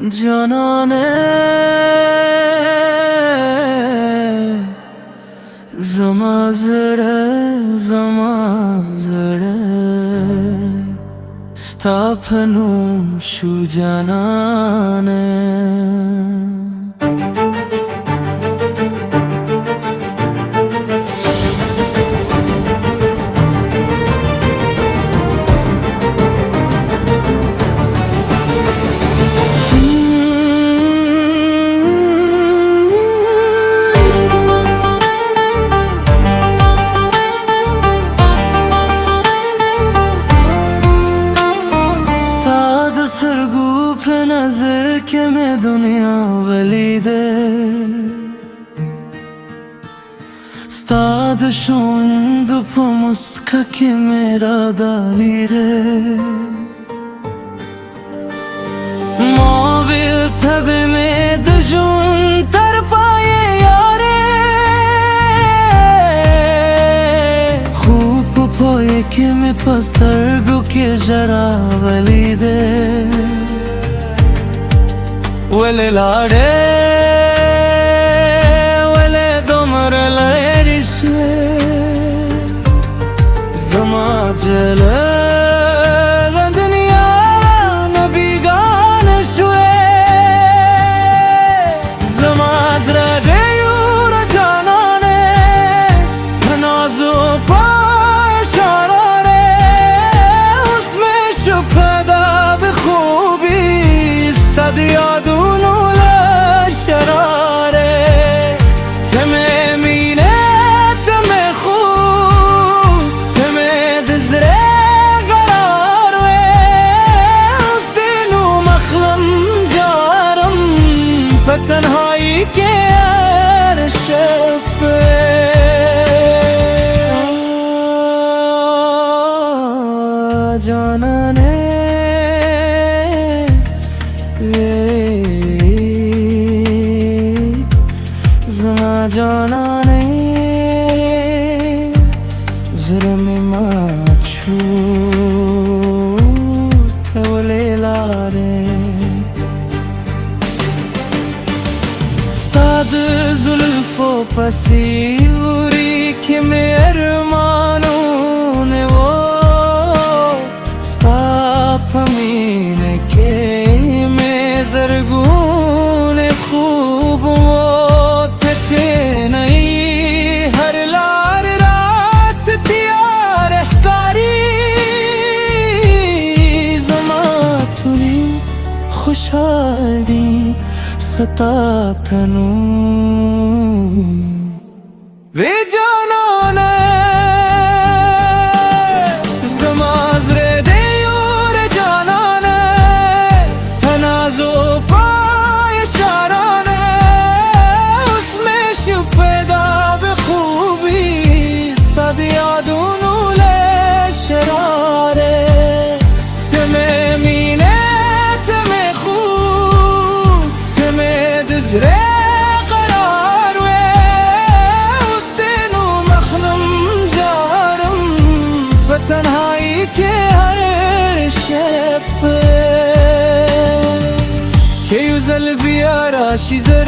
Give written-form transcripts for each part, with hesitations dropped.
Canane zamazere staphanum shu janane नजर के मैं दुनिया वलीदे Stad şundu pamuska ki mera dalire Mobil tabi me dujun tar paye yare Khub poye ki me pastar gu ke jara walide Wele lade Wele domre lairishwe Zama jele Dünya nabi gane shwe Zama zrade yura janane Nazo paye sharare Usme shupeda bikhubi Istadiya तन्हाई के अर्श पे जानने ज़मा जानने ज़रमे Machu थवले लारे Zulfo pasiuri ki me armanun wo sta pamine ke me zargun khub wo teche nahi har lar raat tiyar khari zama tuli khushali staphanum ve janane zamazre deyur janane nazo paye sharane usme shupeda bikhubi istadiya dunule sharare tememine teme khub teme dizre तन्हाई के हर शब के usual बियारा seizure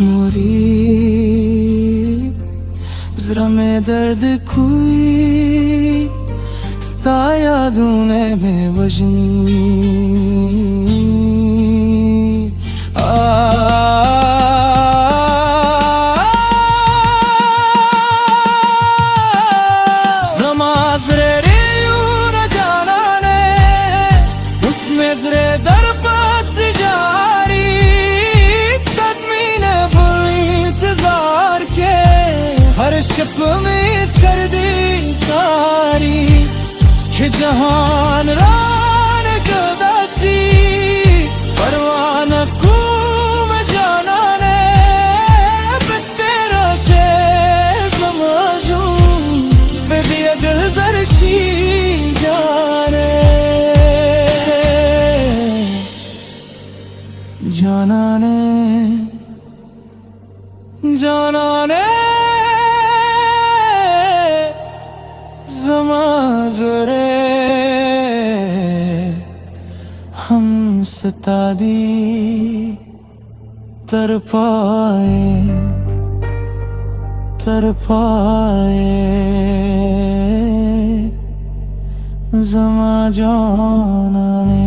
मोरी जरा में दर्द कोई सताया दूने बेवजनी ज़माज़रे your जानाने उसमें ज़रे दर पास जारी हर शब में कर दी कारी कि जहान रान जुदा জানানে জানানে জমাজরে हम सता दी तर पाए जमा जाना ने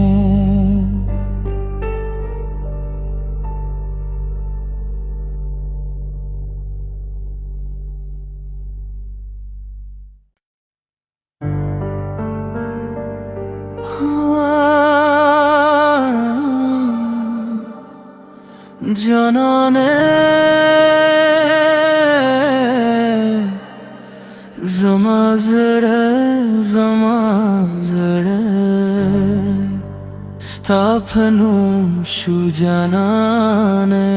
জানানে zamazere staphanum şu canane